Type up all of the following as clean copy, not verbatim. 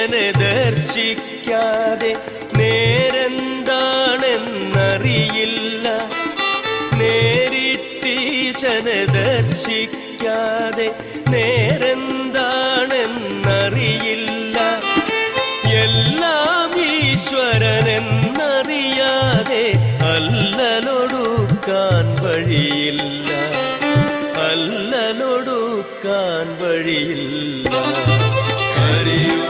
ഈശനെ ദർശിക്കാതെ നേരെന്താണെന്നറിയില്ല. നേരിട്ടീശനെ ദർശിക്കാതെ നേരെന്താണെന്നറിയില്ല. എല്ലാം ഈശ്വരനെന്നറിയാതെ അല്ലലൊടുക്കാൻ വഴിയില്ല. അല്ലലൊടുക്കാൻ വഴിയില്ല. ഹരിയോ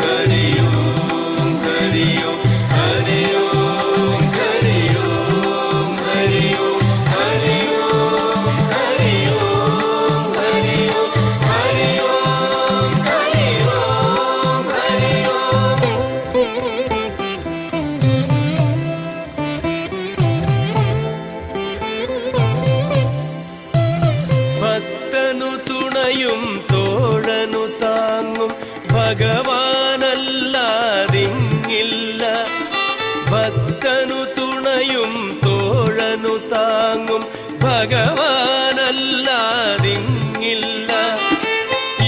ഹരിയോ ഹരിയോ ഹരിയോ ഹരിയോ ഹരിയോ ഹരിയോ ഹരിയോ ഹരിയോ ഹരിയോ ഹരിയോ ഹരിയോ. ഭക്തനു തുണയും തോഴനു താങ്ങും ഭഗവാനല്ലാതിങ്ങില്ല. ഭക്തനു തുണയും തോഴനു താങ്ങും ഭഗവാനല്ലാതിങ്ങില്ല.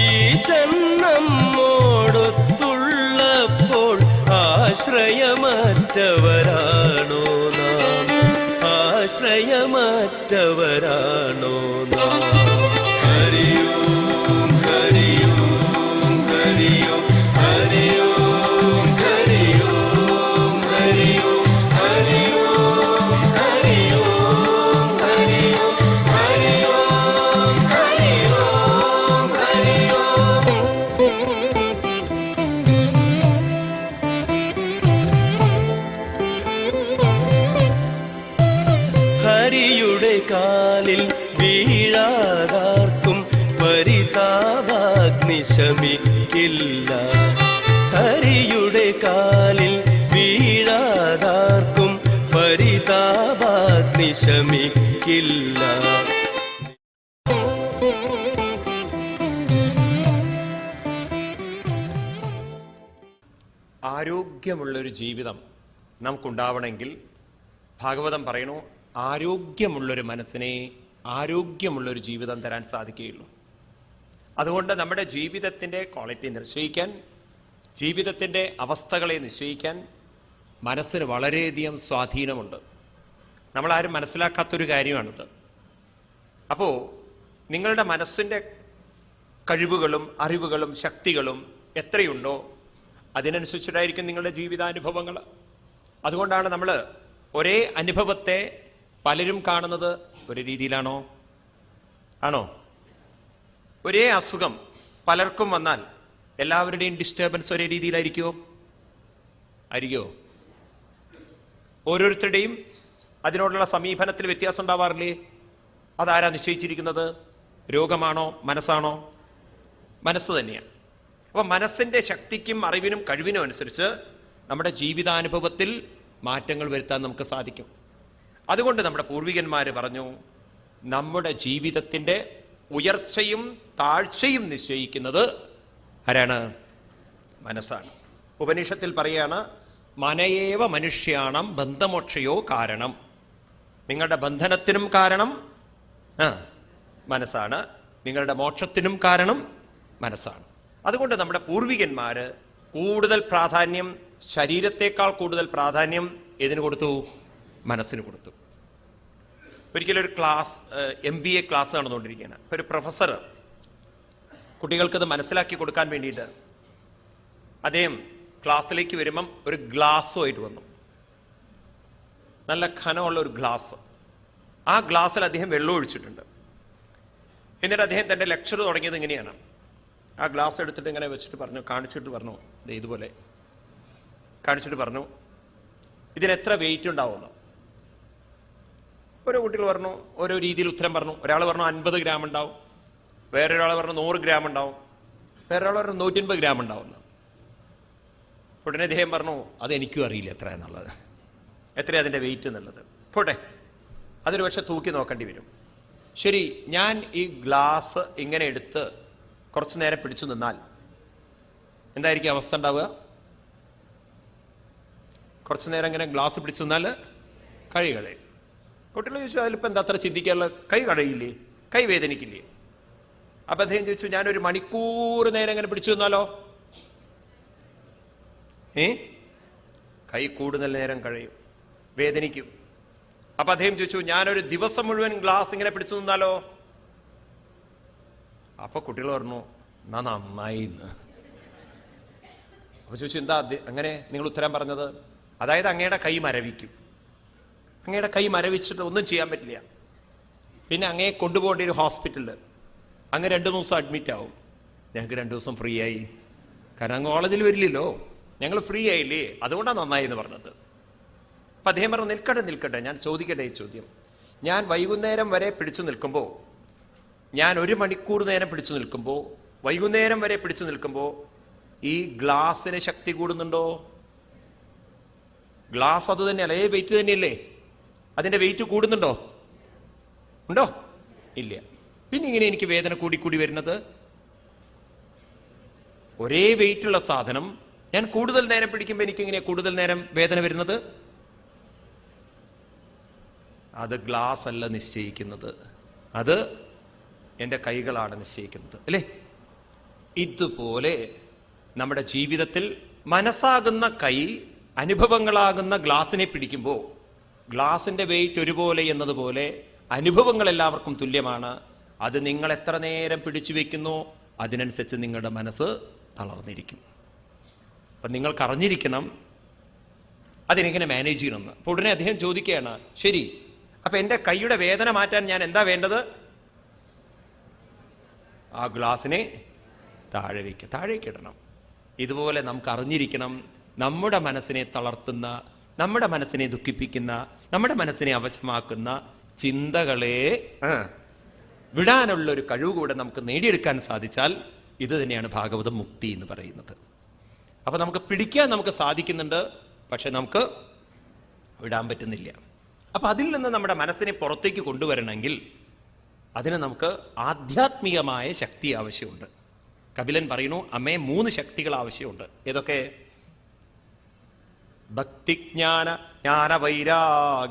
ഈശൻ നമ്മോടൊത്തുള്ളപ്പോൾ ആശ്രയമറ്റവരാണോ നാം? ആശ്രയമറ്റവരാണോ നാം? ഹരിയോ ഹരിയോ ഹരിയോ ഹരിയോ ഹരിയോ ഹരിയോ ഹരിയോ ഹരിയോ ഹരിയോ ഹരിയോ ഹരിയോ ഹരിയോ. ഹരിയുടെ കാലിൽ വീഴാതാർക്കും പരിതാപാഗ്നി ശമിക്കില്ല. ഹരിയുടെ കാലിൽ വീഴാതാർക്കും പരിതാപാഗ്നി ശമിക്കില്ല. ആരോഗ്യമുള്ളൊരു ജീവിതം നമുക്കുണ്ടാവണമെങ്കിൽ ഭാഗവതം പറയണു, ആരോഗ്യമുള്ളൊരു മനസ്സിനെ ആരോഗ്യമുള്ളൊരു ജീവിതം തരാൻ സാധിക്കുകയുള്ളൂ. അതുകൊണ്ട് നമ്മുടെ ജീവിതത്തിൻ്റെ ക്വാളിറ്റി നിശ്ചയിക്കാൻ, ജീവിതത്തിൻ്റെ അവസ്ഥകളെ നിശ്ചയിക്കാൻ മനസ്സിന് വളരെയധികം സ്വാധീനമുണ്ട്. നമ്മളാരും മനസ്സിലാക്കാത്തൊരു കാര്യമാണിത്. അപ്പോൾ നിങ്ങളുടെ മനസ്സിൻ്റെ കഴിവുകളും അറിവുകളും ശക്തികളും എത്രയുണ്ടോ അതിനനുസരിച്ചിട്ടായിരിക്കും നിങ്ങളുടെ ജീവിതാനുഭവങ്ങൾ. അതുകൊണ്ടാണ് നമ്മൾ ഒരേ അനുഭവത്തെ പലരും കാണുന്നത് ഒരു രീതിയിലാണോ? ആണോ? ഒരേ അസുഖം പലർക്കും വന്നാൽ എല്ലാവരുടെയും ഡിസ്റ്റർബൻസ് ഒരേ രീതിയിലായിരിക്കുമോ? ആയിരിക്കുമോ? ഓരോരുത്തരുടെയും അതിനോടുള്ള സമീപനത്തിൽ വ്യത്യാസം ഉണ്ടാവാറില്ലേ? അതാരാ നിശ്ചയിച്ചിരിക്കുന്നത്? രോഗമാണോ മനസ്സാണോ? മനസ്സ് തന്നെയാണ്. അപ്പം മനസ്സിൻ്റെ ശക്തിക്കും അറിവിനും കഴിവിനും അനുസരിച്ച് നമ്മുടെ ജീവിതാനുഭവത്തിൽ മാറ്റങ്ങൾ വരുത്താൻ നമുക്ക് സാധിക്കും. അതുകൊണ്ട് നമ്മുടെ പൂർവികന്മാർ പറഞ്ഞു, നമ്മുടെ ജീവിതത്തിൻ്റെ ഉയർച്ചയും താഴ്ചയും നിശ്ചയിക്കുന്നത് ആരാണ്? മനസ്സാണ്. ഉപനിഷത്തിൽ പറയാണ്, മനയേവ മനുഷ്യാണം ബന്ധമോക്ഷയോ കാരണം. നിങ്ങളുടെ ബന്ധനത്തിനും കാരണം മനസ്സാണ്, നിങ്ങളുടെ മോക്ഷത്തിനും കാരണം മനസ്സാണ്. അതുകൊണ്ട് നമ്മുടെ പൂർവികന്മാർ കൂടുതൽ പ്രാധാന്യം, ശരീരത്തേക്കാൾ കൂടുതൽ പ്രാധാന്യം ഏതിന് കൊടുത്തു? മനസ്സിന് കൊടുത്തു. ഒരിക്കലൊരു ക്ലാസ്, MBA ക്ലാസ് നടന്നുകൊണ്ടിരിക്കുകയാണ്. അപ്പോൾ ഒരു പ്രൊഫസർ കുട്ടികൾക്കത് മനസ്സിലാക്കി കൊടുക്കാൻ വേണ്ടിയിട്ട് അദ്ദേഹം ക്ലാസ്സിലേക്ക് വരുമ്പം ഒരു ഗ്ലാസ്സുമായിട്ട് വന്നു. നല്ല ഘനമുള്ള ഒരു ഗ്ലാസ്. ആ ഗ്ലാസ്സിൽ അദ്ദേഹം വെള്ളം ഒഴിച്ചിട്ടുണ്ട്. എന്നിട്ട് അദ്ദേഹം തൻ്റെ ലെക്ചർ തുടങ്ങിയത് ഇങ്ങനെയാണ്. ആ ഗ്ലാസ് എടുത്തിട്ട് ഇങ്ങനെ വെച്ചിട്ട് പറഞ്ഞു, കാണിച്ചിട്ട് പറഞ്ഞു, ഇതുപോലെ കാണിച്ചിട്ട് പറഞ്ഞു, ഇതിനെത്ര വെയിറ്റ് ഉണ്ടാവുമെന്ന്. ഓരോ കുട്ടികൾ പറഞ്ഞു, ഓരോ രീതിയിൽ ഉത്തരം പറഞ്ഞു. ഒരാൾ പറഞ്ഞു 50 ഗ്രാം ഉണ്ടാവും, വേറൊരാൾ പറഞ്ഞു 100 ഗ്രാം ഉണ്ടാവും, വേറൊരാൾ പറഞ്ഞു 150 ഗ്രാം ഉണ്ടാവുമെന്ന്. ഉടനെ അദ്ദേഹം പറഞ്ഞു, അതെനിക്കും അറിയില്ല എത്ര എന്നുള്ളത്, എത്രയാണ് അതിൻ്റെ വെയിറ്റ് എന്നുള്ളത്. പോട്ടെ, അതൊരു പക്ഷെ തൂക്കി നോക്കേണ്ടി വരും. ശരി, ഞാൻ ഈ ഗ്ലാസ് ഇങ്ങനെ എടുത്ത് കുറച്ച് നേരം പിടിച്ചു നിന്നാൽ എന്തായിരിക്കും അവസ്ഥ ഉണ്ടാവുക? കുറച്ച് നേരം ഇങ്ങനെ ഗ്ലാസ് പിടിച്ചു നിന്നാൽ കൈ കടയും. കുട്ടികൾ ചോദിച്ചു, അതിലിപ്പോൾ എന്താ അത്ര ചിന്തിക്കാനുള്ള? കൈ കടയില്ലേ? കൈ വേദനിക്കില്ലേ? അപ്പം അദ്ദേഹം ചോദിച്ചു, ഞാനൊരു മണിക്കൂർ നേരം ഇങ്ങനെ പിടിച്ചു നിന്നാലോ? കൈ കൂടുതൽ നേരം കഴിയും, വേദനിക്കും. അപ്പൊ അദ്ദേഹം ചോദിച്ചു, ഞാനൊരു ദിവസം മുഴുവൻ ഗ്ലാസ് ഇങ്ങനെ പിടിച്ചു നിന്നാലോ? അപ്പൊ കുട്ടികൾ പറഞ്ഞു, എന്നാ നന്നായി. അപ്പൊ ചോദിച്ചു, എന്താ അങ്ങനെ നിങ്ങൾ ഉത്തരം പറഞ്ഞത്? അതായത് അങ്ങയുടെ കൈ മരവിക്കും. അങ്ങയുടെ കൈ മരവിച്ചിട്ട് ഒന്നും ചെയ്യാൻ പറ്റില്ല. പിന്നെ അങ്ങയെ കൊണ്ടുപോകേണ്ട ഒരു ഹോസ്പിറ്റലിൽ അങ്ങ് 2 ദിവസം അഡ്മിറ്റ് ആവും. ഞങ്ങൾക്ക് 2 ദിവസം ഫ്രീ ആയി, കാരണം അങ്ങ് കോളേജിൽ വരില്ലല്ലോ, ഞങ്ങൾ ഫ്രീ ആയില്ലേ, അതുകൊണ്ടാണ് നന്നായി എന്ന് പറഞ്ഞത്. അപ്പം അദ്ദേഹം പറഞ്ഞു, നിൽക്കട്ടെ, ഞാൻ ചോദിക്കട്ടെ ഈ ചോദ്യം. ഞാൻ വൈകുന്നേരം വരെ പിടിച്ചു നിൽക്കുമ്പോൾ, ഞാൻ 1 മണിക്കൂർ നേരം പിടിച്ചു നിൽക്കുമ്പോൾ, വൈകുന്നേരം വരെ പിടിച്ചു നിൽക്കുമ്പോൾ ഈ ഗ്ലാസിന് ശക്തി കൂടുന്നുണ്ടോ? ഗ്ലാസ് അത് തന്നെ അതേ വെയിറ്റ് തന്നെയല്ലേ? അതിന്റെ വെയിറ്റ് കൂടുന്നുണ്ടോ? ഉണ്ടോ? ഇല്ല. പിന്നെ ഇങ്ങനെ എനിക്ക് വേദന കൂടി വരുന്നത്? ഒരേ വെയിറ്റുള്ള സാധനം ഞാൻ കൂടുതൽ നേരം പിടിക്കുമ്പോൾ എനിക്ക് ഇങ്ങനെ കൂടുതൽ നേരം വേദന വരുന്നത്? അത് ഗ്ലാസ് അല്ല നിശ്ചയിക്കുന്നത്, അത് എൻ്റെ കൈകളാണ് നിശ്ചയിക്കുന്നത്, അല്ലേ? ഇതുപോലെ നമ്മുടെ ജീവിതത്തിൽ മനസ്സാകുന്ന കൈ അനുഭവങ്ങളാകുന്ന ഗ്ലാസിനെ പിടിക്കുമ്പോൾ ഗ്ലാസിന്റെ വെയിറ്റ് ഒരുപോലെ എന്നതുപോലെ അനുഭവങ്ങൾ എല്ലാവർക്കും തുല്യമാണ്. അത് നിങ്ങൾ എത്ര നേരം പിടിച്ചു വെക്കുന്നു അതിനനുസരിച്ച് നിങ്ങളുടെ മനസ്സ് തളർന്നിരിക്കും. അപ്പം നിങ്ങൾക്ക് അറിഞ്ഞിരിക്കണം അതിനെങ്ങനെ മാനേജ് ചെയ്യണമെന്ന്. അപ്പോൾ ഉടനെ അദ്ദേഹം ചോദിക്കുകയാണ്, ശരി, അപ്പൊ എൻ്റെ കൈയുടെ വേദന മാറ്റാൻ ഞാൻ എന്താ വേണ്ടത്? ആ ഗ്ലാസിനെ താഴേക്ക് ഇടണം. ഇതുപോലെ നമുക്ക് അറിഞ്ഞിരിക്കണം, നമ്മുടെ മനസ്സിനെ തളർത്തുന്ന, നമ്മുടെ മനസ്സിനെ ദുഃഖിപ്പിക്കുന്ന, നമ്മുടെ മനസ്സിനെ അവശമാക്കുന്ന ചിന്തകളെ വിടാനുള്ള ഒരു കഴിവ് കൂടെ നമുക്ക് നേടിയെടുക്കാൻ സാധിച്ചാൽ ഇത് തന്നെയാണ് ഭാഗവത മുക്തി എന്ന് പറയുന്നത്. അപ്പൊ നമുക്ക് പിടിക്കാൻ നമുക്ക് സാധിക്കുന്നുണ്ട്, പക്ഷെ നമുക്ക് വിടാൻ പറ്റുന്നില്ല. അപ്പൊ അതിൽ നിന്ന് നമ്മുടെ മനസ്സിനെ പുറത്തേക്ക് കൊണ്ടുവരണമെങ്കിൽ അതിന് നമുക്ക് ആധ്യാത്മികമായ ശക്തി ആവശ്യമുണ്ട്. കപിലൻ പറയുന്നു, അമ്മേ 3 ശക്തികൾ ആവശ്യമുണ്ട്. ഏതൊക്കെ? ഭക്തിജ്ഞാന ജ്ഞാനവൈരാഗ്യയുക്തേന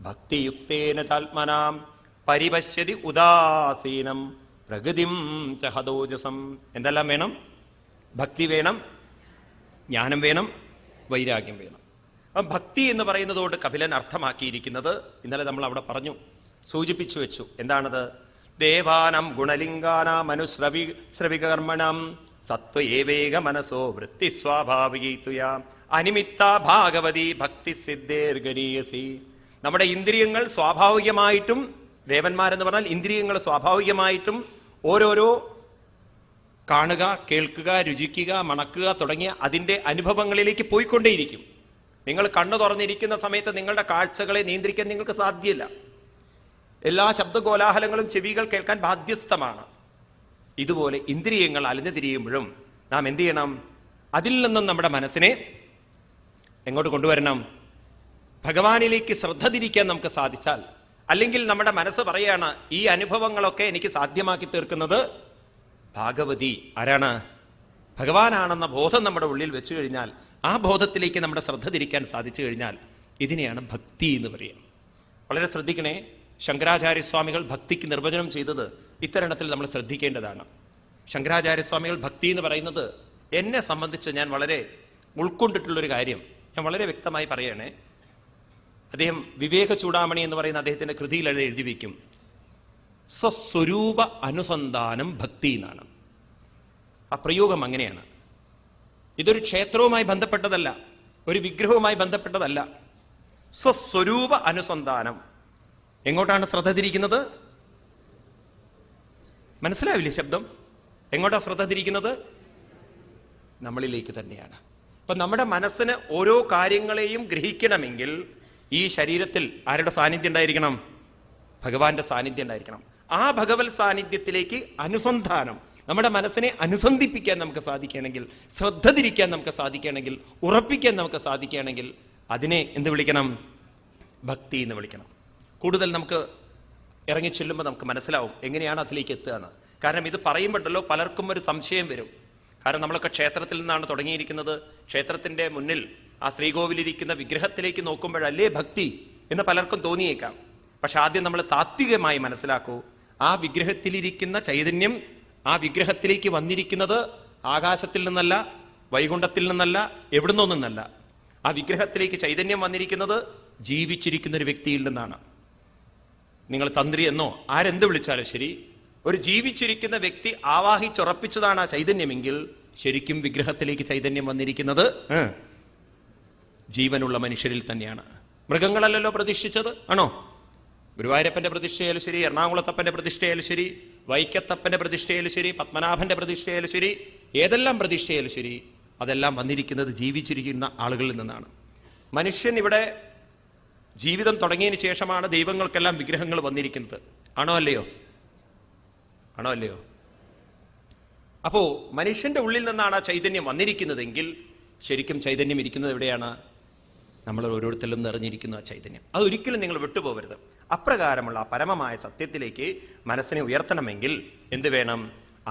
ഭക്തിയുക്തേന താത്മനാം പരിപശ്യതി ഉദാസീനം പ്രകൃതിം ചഹദോജസം. എന്തെല്ലാം വേണം? ഭക്തി വേണം, ജ്ഞാനം വേണം, വൈരാഗ്യം വേണം. അപ്പം ഭക്തി എന്ന് പറയുന്നതുകൊണ്ട് കപിലൻ അർത്ഥമാക്കിയിരിക്കുന്നത് ഇന്നലെ നമ്മൾ അവിടെ പറഞ്ഞു, സൂചിപ്പിച്ചു വെച്ചു. എന്താണത്? ദേവാനം ഗുണലിംഗാനാം അനുശ്രവികർമ്മണം സത്വയേവേക മനസോ വൃത്തി സ്വാഭാവികീതുയാ അനിമിത്ത ഭാഗവതി ഭക്തി സിദ്ധേർഗരീയസി. നമ്മുടെ ഇന്ദ്രിയങ്ങൾ സ്വാഭാവികമായിട്ടും, ദേവന്മാരെന്ന് പറഞ്ഞാൽ ഇന്ദ്രിയങ്ങൾ സ്വാഭാവികമായിട്ടും ഓരോരോ കാണുക, കേൾക്കുക, രുചിക്കുക, മണക്കുക തുടങ്ങിയ അതിൻ്റെ അനുഭവങ്ങളിലേക്ക് പോയിക്കൊണ്ടേയിരിക്കും. നിങ്ങൾ കണ്ണു തുറന്നിരിക്കുന്ന സമയത്ത് നിങ്ങളുടെ കാഴ്ചകളെ നിയന്ത്രിക്കാൻ നിങ്ങൾക്ക് സാധ്യമല്ല. എല്ലാ ശബ്ദകോലാഹലങ്ങളും ചെവികൾ കേൾക്കാൻ ബാധ്യസ്ഥമാണ്. ഇതുപോലെ ഇന്ദ്രിയങ്ങൾ അലഞ്ഞു തിരിയുമ്പോഴും നാം എന്ത് ചെയ്യണം? അതിൽ നിന്നും നമ്മുടെ മനസ്സിനെ എങ്ങോട്ട് കൊണ്ടുവരണം? ഭഗവാനിലേക്ക് ശ്രദ്ധ തിരിക്കാൻ നമുക്ക് സാധിച്ചാൽ, അല്ലെങ്കിൽ നമ്മുടെ മനസ്സ് പറയാണ് ഈ അനുഭവങ്ങളൊക്കെ എനിക്ക് സാധ്യമാക്കി തീർക്കുന്നത് ഭാഗവതി ആരാണ്? ഭഗവാനാണെന്ന ബോധം നമ്മുടെ ഉള്ളിൽ വെച്ചു കഴിഞ്ഞാൽ, ആ ബോധത്തിലേക്ക് നമ്മുടെ ശ്രദ്ധ തിരിക്കാൻ സാധിച്ചു കഴിഞ്ഞാൽ ഇതിനെയാണ് ഭക്തി എന്ന് പറയുക. വളരെ ശ്രദ്ധിക്കണേ, ശങ്കരാചാര്യസ്വാമികൾ ഭക്തിക്ക് നിർവചനം ചെയ്തത് ഇത്തരണത്തിൽ നമ്മൾ ശ്രദ്ധിക്കേണ്ടതാണ്. ശങ്കരാചാര്യസ്വാമികൾ ഭക്തി എന്ന് പറയുന്നത് എന്നെ സംബന്ധിച്ച് ഞാൻ വളരെ ഉൾക്കൊണ്ടിട്ടുള്ളൊരു കാര്യം ഞാൻ വളരെ വ്യക്തമായി പറയണേ. അദ്ദേഹം വിവേക ചൂടാമണി എന്ന് പറയുന്ന അദ്ദേഹത്തിൻ്റെ കൃതിയിൽ എഴുതി വയ്ക്കും, സ്വസ്വരൂപ അനുസന്ധാനം ഭക്തി എന്നാണ്. ആ പ്രയോഗം അങ്ങനെയാണ്. ഇതൊരു ക്ഷേത്രവുമായി ബന്ധപ്പെട്ടതല്ല, ഒരു വിഗ്രഹവുമായി ബന്ധപ്പെട്ടതല്ല. സ്വസ്വരൂപ അനുസന്ധാനം. എങ്ങോട്ടാണ് ശ്രദ്ധ തിരിക്കുന്നത്? മനസ്സിലാവില്ലേ ശബ്ദം? എങ്ങോട്ടാണ് ശ്രദ്ധ തിരിക്കുന്നത്? നമ്മളിലേക്ക് തന്നെയാണ്. അപ്പൊ നമ്മുടെ മനസ്സിന് ഓരോ കാര്യങ്ങളെയും ഗ്രഹിക്കണമെങ്കിൽ ഈ ശരീരത്തിൽ ആരുടെ സാന്നിധ്യം ഉണ്ടായിരിക്കണം? ഭഗവാന്റെ സാന്നിധ്യം ഉണ്ടായിരിക്കണം. ആ ഭഗവത് സാന്നിധ്യത്തിലേക്ക് അനുസന്ധാനം, നമ്മുടെ മനസ്സിനെ അനുസന്ധിപ്പിക്കാൻ നമുക്ക് സാധിക്കുകയാണെങ്കിൽ, ശ്രദ്ധ തിരിക്കാൻ നമുക്ക് സാധിക്കുകയാണെങ്കിൽ, ഉറപ്പിക്കാൻ നമുക്ക് സാധിക്കുകയാണെങ്കിൽ അതിനെ എന്ത് വിളിക്കണം? ഭക്തി എന്ന് വിളിക്കണം. കൂടുതൽ നമുക്ക് ഇറങ്ങി ചെല്ലുമ്പോൾ നമുക്ക് മനസ്സിലാവും എങ്ങനെയാണ് അതിലേക്ക് എത്തുക എന്ന്. കാരണം ഇത് പറയുമ്പോഴല്ലോ പലർക്കും ഒരു സംശയം വരും. കാരണം നമ്മളൊക്കെ ക്ഷേത്രത്തിൽ നിന്നാണ് തുടങ്ങിയിരിക്കുന്നത്. ക്ഷേത്രത്തിൻ്റെ മുന്നിൽ ആ ശ്രീകോവിലിരിക്കുന്ന വിഗ്രഹത്തിലേക്ക് നോക്കുമ്പോഴല്ലേ ഭക്തി എന്ന് പലർക്കും തോന്നിയേക്കാം. പക്ഷെ ആദ്യം നമ്മൾ താത്വികമായി മനസ്സിലാക്കൂ, ആ വിഗ്രഹത്തിലിരിക്കുന്ന ചൈതന്യം ആ വിഗ്രഹത്തിലേക്ക് വന്നിരിക്കുന്നത് ആകാശത്തിൽ നിന്നല്ല, വൈകുണ്ഠത്തിൽ നിന്നല്ല, എവിടുന്നോ നിന്നല്ല. ആ വിഗ്രഹത്തിലേക്ക് ചൈതന്യം വന്നിരിക്കുന്നത് ജീവിച്ചിരിക്കുന്ന ഒരു വ്യക്തിയിൽ നിന്നാണ്. നിങ്ങൾ തന്ത്രി എന്നോ ആരെന്ത് വിളിച്ചാലും ശരി, ഒരു ജീവിച്ചിരിക്കുന്ന വ്യക്തി ആവാഹിച്ചുറപ്പിച്ചതാണ് ആ ചൈതന്യമെങ്കിൽ ശരിക്കും വിഗ്രഹത്തിലേക്ക് ചൈതന്യം വന്നിരിക്കുന്നത് ജീവനുള്ള മനുഷ്യരിൽ തന്നെയാണ്. മൃഗങ്ങളല്ലല്ലോ പ്രതിഷ്ഠിച്ചത്, ആണോ? ഗുരുവായൂരപ്പന്റെ പ്രതിഷ്ഠയായാലും ശരി, എറണാകുളത്തപ്പന്റെ പ്രതിഷ്ഠയായാലും ശരി, വൈക്കത്തപ്പന്റെ പ്രതിഷ്ഠയായാലും ശരി, പത്മനാഭന്റെ പ്രതിഷ്ഠയായാലും ശരി, ഏതെല്ലാം പ്രതിഷ്ഠയായാലും ശരി, അതെല്ലാം വന്നിരിക്കുന്നത് ജീവിച്ചിരിക്കുന്ന ആളുകളിൽ നിന്നാണ്. മനുഷ്യൻ ഇവിടെ ജീവിതം തുടങ്ങിയതിന് ശേഷമാണ് ദൈവങ്ങൾക്കെല്ലാം വിഗ്രഹങ്ങൾ വന്നിരിക്കുന്നത്. ആണോ അല്ലയോ? ആണോ അല്ലയോ? അപ്പോ മനുഷ്യന്റെ ഉള്ളിൽ നിന്നാണ് ആ ചൈതന്യം വന്നിരിക്കുന്നതെങ്കിൽ ശരിക്കും ചൈതന്യം ഇരിക്കുന്നത് എവിടെയാണ്? നമ്മൾ ഓരോരുത്തരിലും നിറഞ്ഞിരിക്കുന്ന ആ ചൈതന്യം. അതൊരിക്കലും നിങ്ങൾ വിട്ടുപോകരുത്. അപ്രകാരമുള്ള പരമമായ സത്യത്തിലേക്ക് മനസ്സിനെ ഉയർത്തണമെങ്കിൽ എന്ത് വേണം?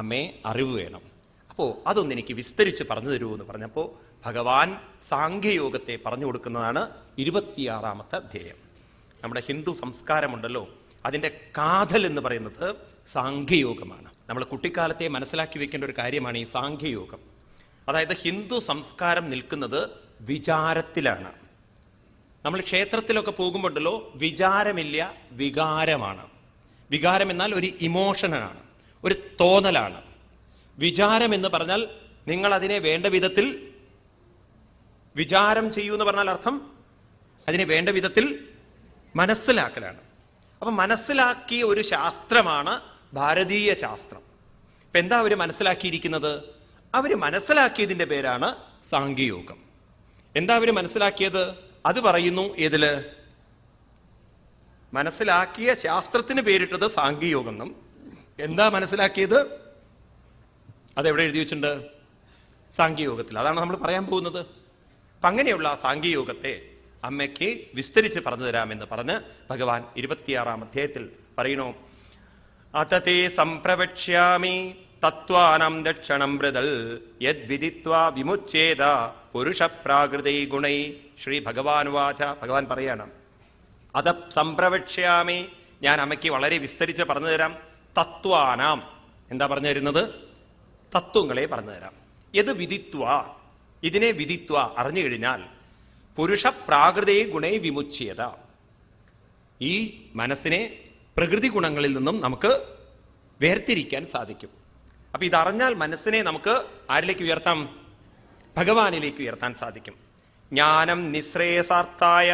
അമ്മേ, അറിവ് വേണം. അപ്പോൾ അതൊന്ന് എനിക്ക് വിസ്തരിച്ച് പറഞ്ഞു തരൂ എന്ന് പറഞ്ഞപ്പോൾ ഭഗവാൻ സാഖ്യയോഗത്തെ പറഞ്ഞു കൊടുക്കുന്നതാണ് 26-ാമത്തെ അധ്യായം. നമ്മുടെ ഹിന്ദു സംസ്കാരമുണ്ടല്ലോ, അതിൻ്റെ കാതൽ എന്ന് പറയുന്നത് സാഖ്യയോഗമാണ്. നമ്മൾ കുട്ടിക്കാലത്തെ മനസ്സിലാക്കി വെക്കേണ്ട ഒരു കാര്യമാണ് ഈ സാഖ്യയോഗം. അതായത് ഹിന്ദു സംസ്കാരം നിൽക്കുന്നത് വിചാരത്തിലാണ്. നമ്മൾ ക്ഷേത്രത്തിലൊക്കെ പോകുമ്പോണ്ടല്ലോ, വിചാരമില്ല, വികാരമാണ്. വികാരം എന്നാൽ ഒരു ഇമോഷനാണ്, ഒരു തോന്നലാണ്. വിചാരം എന്ന് പറഞ്ഞാൽ നിങ്ങൾ അതിനെ വേണ്ട വിധത്തിൽ വിചാരം ചെയ്യൂ എന്ന് പറഞ്ഞാൽ അർത്ഥം അതിനെ വേണ്ട വിധത്തിൽ മനസ്സിലാക്കലാണ്. അപ്പൊ മനസ്സിലാക്കിയ ഒരു ശാസ്ത്രമാണ് ഭാരതീയ ശാസ്ത്രം. ഇപ്പൊ എന്താ അവര് മനസ്സിലാക്കിയിരിക്കുന്നത്? അവര് മനസ്സിലാക്കിയതിന്റെ പേരാണ് സാഖ്യയോഗം. എന്താ അവര് മനസ്സിലാക്കിയത്? അത് പറയുന്നു ഏതില്? മനസ്സിലാക്കിയ ശാസ്ത്രത്തിന് പേരിട്ടത് സാഖ്യയോഗം എന്നും. എന്താ മനസ്സിലാക്കിയത്? അതെവിടെ എഴുതി വെച്ചിട്ടുണ്ട്? സാഖ്യയോഗത്തിൽ. അതാണ് നമ്മൾ പറയാൻ പോകുന്നത്. അപ്പൊ അങ്ങനെയുള്ള സാഖ്യയോഗത്തെ അമ്മയ്ക്ക് വിസ്തരിച്ച് പറഞ്ഞു തരാമെന്ന് പറഞ്ഞ് ഭഗവാൻ 26-ാം അധ്യായത്തിൽ പറയണു. അതതേ സംപ്രവക്ഷ്യാമി തത്വാനം ദക്ഷണം മൃദൽ യദ്വിദിത്വാ വിമുച്ഛേദ പുരുഷ പ്രാകൃതൈ ഗുണൈ. ശ്രീ ഭഗവാൻ വാച. ഭഗവാൻ പറയാണ്, അത സംപ്രവക്ഷ്യാമി, ഞാൻ അമ്മയ്ക്ക് വളരെ വിസ്തരിച്ച് പറഞ്ഞു തരാം. തത്വാനാം, എന്താ പറഞ്ഞു തരുന്നത്? തത്വങ്ങളെ പറഞ്ഞു തരാം. യത് വിദിത്വ, ഇതിനെ വിദിത്വ, അറിഞ്ഞു കഴിഞ്ഞാൽ പുരുഷ പ്രാകൃതേ ഗുണേ വിമുച്ഛേദ, ഈ മനസ്സിനെ പ്രകൃതി ഗുണങ്ങളിൽ നിന്നും നമുക്ക് വേർതിരിക്കാൻ സാധിക്കും. അപ്പൊ ഇതറിഞ്ഞാൽ മനസ്സിനെ നമുക്ക് ആരിലേക്ക് ഉയർത്താം? ഭഗവാനിലേക്ക് ഉയർത്താൻ സാധിക്കും. ജ്ഞാനം നിശ്രേയസാർത്ഥായ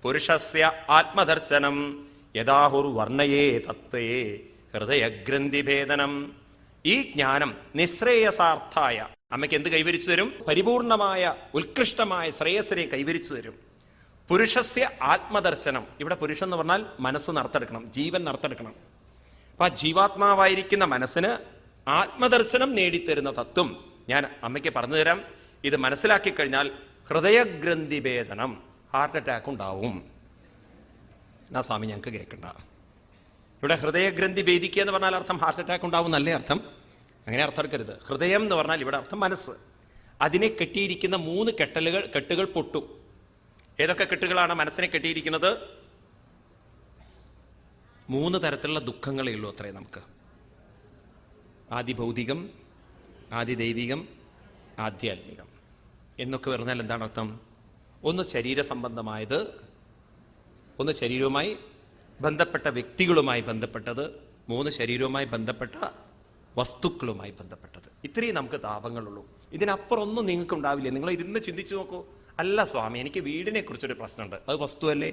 പുരുഷസ്യ ആത്മദർശനം യഥാഹുർ വർണ്ണയേ തത്വേ ഹൃദയഗ്രന്ഥിഭേദനം. ഈ ജ്ഞാനം നിശ്രേയസാർത്ഥായ, അമ്മയ്ക്ക് എന്ത് കൈവരിച്ചു തരും? പരിപൂർണമായ ഉത്കൃഷ്ടമായ ശ്രേയസ്സിനെ കൈവരിച്ചു തരും. പുരുഷസ്യ ആത്മദർശനം, ഇവിടെ പുരുഷൻ എന്ന് പറഞ്ഞാൽ മനസ്സ് നർത്തെടുക്കണം, ജീവൻ നർത്തെടുക്കണം. അപ്പൊ ആ ജീവാത്മാവായിരിക്കുന്ന മനസ്സിന് ആത്മദർശനം നേടിത്തരുന്ന തത്വം ഞാൻ അമ്മയ്ക്ക് പറഞ്ഞു തരാം. ഇത് മനസ്സിലാക്കി കഴിഞ്ഞാൽ ഹൃദയഗ്രന്ഥി ഭേദനം, ഹാർട്ട് അറ്റാക്ക് ഉണ്ടാവും. എന്നാ സ്വാമി ഞങ്ങൾക്ക് കേൾക്കണ്ട. ഇവിടെ ഹൃദയഗ്രന്ഥി ഭേദിക്കുക എന്ന് പറഞ്ഞാൽ അർത്ഥം ഹാർട്ട് അറ്റാക്ക് ഉണ്ടാവും എന്നല്ലേ അർത്ഥം? അങ്ങനെ അർത്ഥം എടുക്കരുത്. ഹൃദയം എന്ന് പറഞ്ഞാൽ ഇവിടെ അർത്ഥം മനസ്സ്. അതിനെ കെട്ടിയിരിക്കുന്ന 3 കെട്ടുകൾ പൊട്ടും. ഏതൊക്കെ കെട്ടുകളാണ് മനസ്സിനെ കെട്ടിയിരിക്കുന്നത്? 3 തരത്തിലുള്ള ദുഃഖങ്ങളേ ഉള്ളൂ അത്രേ നമുക്ക്. ആദി ഭൗതികം, ആദി ദൈവികം, ആധ്യാത്മികം എന്നൊക്കെ പറഞ്ഞാൽ എന്താണ് അർത്ഥം? ഒന്ന് ശരീര സംബന്ധമായത്, ഒന്ന് ശരീരവുമായി ബന്ധപ്പെട്ട വ്യക്തികളുമായി ബന്ധപ്പെട്ടത്, 3 ശരീരവുമായി ബന്ധപ്പെട്ട വസ്തുക്കളുമായി ബന്ധപ്പെട്ടത്. ഇത്രയും നമുക്ക് താപങ്ങളുള്ളൂ. ഇതിനപ്പുറം ഒന്നും നിങ്ങൾക്ക് ഉണ്ടാവില്ല. നിങ്ങൾ ഇരുന്ന് ചിന്തിച്ചു നോക്കൂ. അല്ല സ്വാമി, എനിക്ക് വീടിനെ കുറിച്ചൊരു പ്രശ്നമുണ്ട്, അത് വസ്തുവല്ലേ?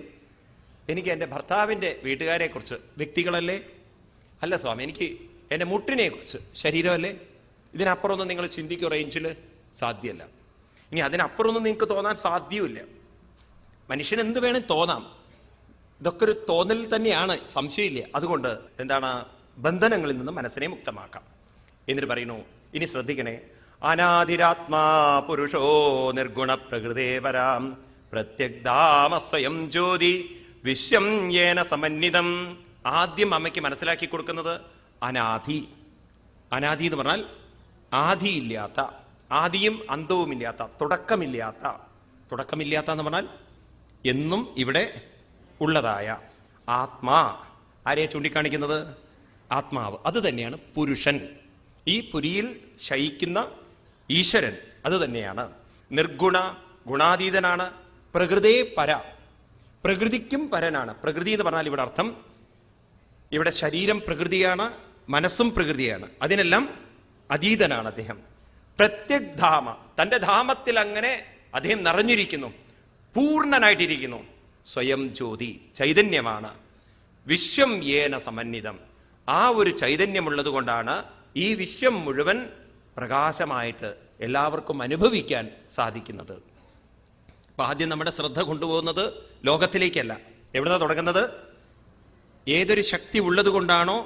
എനിക്ക് എൻ്റെ ഭർത്താവിൻ്റെ വീട്ടുകാരെ കുറിച്ച് വ്യക്തികളല്ലേ? അല്ല സ്വാമി, എനിക്ക് എൻ്റെ മുട്ടിനെ കുറിച്ച് ശരീരമല്ലേ? ഇതിനപ്പുറം ഒന്നും നിങ്ങൾ ചിന്തിക്കോ? റേഞ്ചിൽ സാധ്യമല്ല. ഇനി അതിനപ്പുറമൊന്നും നിങ്ങൾക്ക് തോന്നാൻ സാധ്യവുമില്ല. മനുഷ്യന് എന്ത് വേണം തോന്നാം. ഇതൊക്കെ ഒരു തോന്നൽ തന്നെയാണ്, സംശയമില്ല. അതുകൊണ്ട് എന്താണ്? ബന്ധനങ്ങളിൽ നിന്ന് മനസ്സിനെ മുക്തമാക്കാം. എന്നിട്ട് പറയുന്നു, ഇനി ശ്രദ്ധിക്കണേ. അനാദിരാത്മാ പുരുഷോ നിർഗുണ പ്രകൃതേ പരാം പ്രത്യഗ്ധാമസ്വയം ജ്യോതി വിശ്വം യേന സമന്വിതം. ആദ്യം അമ്മയ്ക്ക് മനസ്സിലാക്കി കൊടുക്കുന്നത് അനാദി. അനാദി എന്ന് പറഞ്ഞാൽ ആദിയില്ലാത്ത, ആദിയും അന്തവുമില്ലാത്ത, തുടക്കമില്ലാത്ത എന്ന് പറഞ്ഞാൽ എന്നും ഇവിടെ ഉള്ളതായ ആത്മാ. ആരെയെ ചൂണ്ടിക്കാണിക്കുന്നത്? ആത്മാവ്. അത് തന്നെയാണ് പുരുഷൻ. ഈ പുരിയിൽ ശയിക്കുന്ന ഈശ്വരൻ അത് തന്നെയാണ്. നിർഗുണ, ഗുണാതീതനാണ്. പ്രകൃതേ പര, പ്രകൃതിക്കും പരനാണ്. പ്രകൃതി എന്ന് പറഞ്ഞാൽ ഇവിടെ അർത്ഥം, ഇവിടെ ശരീരം പ്രകൃതിയാണ്, മനസ്സും പ്രകൃതിയാണ്, അതിനെല്ലാം അതീതനാണ് അദ്ദേഹം. പ്രത്യഗ്ധാമ, തൻ്റെ ധാമത്തിൽ അങ്ങനെ അദ്ദേഹം നിറഞ്ഞിരിക്കുന്നു, പൂർണ്ണനായിട്ടിരിക്കുന്നു. സ്വയം ജ്യോതി, ചൈതന്യമാണ്. വിശ്വം യേന സമന്വിതം, ആ ഒരു ചൈതന്യമുള്ളത് കൊണ്ടാണ് ഈ വിശ്വം മുഴുവൻ പ്രകാശമായിട്ട് എല്ലാവർക്കും അനുഭവിക്കാൻ സാധിക്കുന്നത്. അപ്പൊ ആദ്യം നമ്മുടെ ശ്രദ്ധ കൊണ്ടുപോകുന്നത് ലോകത്തിലേക്കല്ല. എവിടുന്നാ തുടങ്ങുന്നത്? ഏതൊരു ശക്തി ഉള്ളത് കൊണ്ടാണോ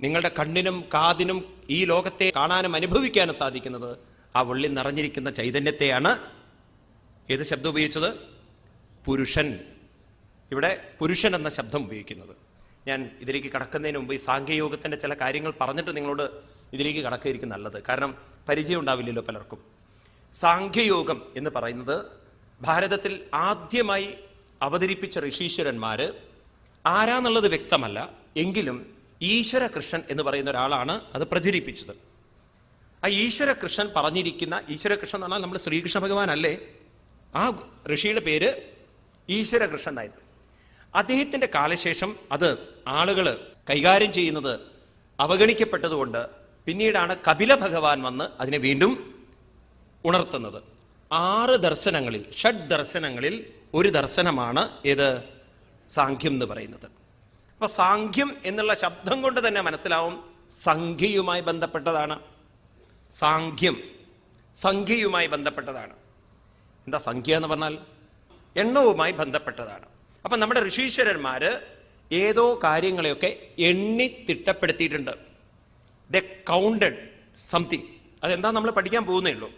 നിങ്ങളുടെ കണ്ണിനും കാതിനും ഈ ലോകത്തെ കാണാനും അനുഭവിക്കാനും സാധിക്കുന്നത്, ആ ഉള്ളിൽ നിറഞ്ഞിരിക്കുന്ന ചൈതന്യത്തെയാണ് ഏത് ശബ്ദം ഉപയോഗിച്ചത്? പുരുഷൻ. ഇവിടെ പുരുഷൻ എന്ന ശബ്ദം ഉപയോഗിക്കുന്നത്. ഞാൻ ഇതിലേക്ക് കടക്കുന്നതിന് മുമ്പ് ഈ സാഖ്യയോഗത്തിൻ്റെ ചില കാര്യങ്ങൾ പറഞ്ഞിട്ട് നിങ്ങളോട് ഇതിലേക്ക് കടക്കുകയായിരിക്കും നല്ലത്. കാരണം പരിചയം ഉണ്ടാവില്ലല്ലോ പലർക്കും. സാഖ്യയോഗം എന്ന് പറയുന്നത് ഭാരതത്തിൽ ആദ്യമായി അവതരിപ്പിച്ച ഋഷീശ്വരന്മാർ ആരാന്നുള്ളത് വ്യക്തമല്ല, എങ്കിലും ഈശ്വര കൃഷ്ണൻ എന്ന് പറയുന്ന ഒരാളാണ് അത് പ്രചരിപ്പിച്ചത്. ആ ഈശ്വര കൃഷ്ണൻ പറഞ്ഞിരിക്കുന്ന, ഈശ്വര കൃഷ്ണൻ എന്ന് പറഞ്ഞാൽ നമ്മൾ ശ്രീകൃഷ്ണ ഭഗവാൻ അല്ലേ, ആ ഋഷിയുടെ പേര് ഈശ്വര കൃഷ്ണൻ ആയിരുന്നു. അദ്ദേഹത്തിൻ്റെ കാലശേഷം അത് ആളുകൾ കൈകാര്യം ചെയ്യുന്നത് അവഗണിക്കപ്പെട്ടതുകൊണ്ട് പിന്നീടാണ് കപില ഭഗവാൻ വന്ന് അതിനെ വീണ്ടും ഉണർത്തുന്നത്. 6 ദർശനങ്ങളിൽ, ഷഡ് ദർശനങ്ങളിൽ ഒരു ദർശനമാണ് ഏത്? സാഖ്യം എന്ന് പറയുന്നത്. അപ്പൊ സാഖ്യം എന്നുള്ള ശബ്ദം കൊണ്ട് തന്നെ മനസ്സിലാവും സംഖ്യയുമായി ബന്ധപ്പെട്ടതാണ്. സാഖ്യം സംഖ്യയുമായി ബന്ധപ്പെട്ടതാണ്. എന്താ സംഖ്യ എന്ന് പറഞ്ഞാൽ? എണ്ണവുമായി ബന്ധപ്പെട്ടതാണ്. അപ്പൊ നമ്മുടെ ഋഷീശ്വരന്മാര് ഏതോ കാര്യങ്ങളെയൊക്കെ എണ്ണി തിട്ടപ്പെടുത്തിയിട്ടുണ്ട്. The counted something. അതെന്താ നമ്മൾ പഠിക്കാൻ പോകുന്നേ ഉള്ളൂ.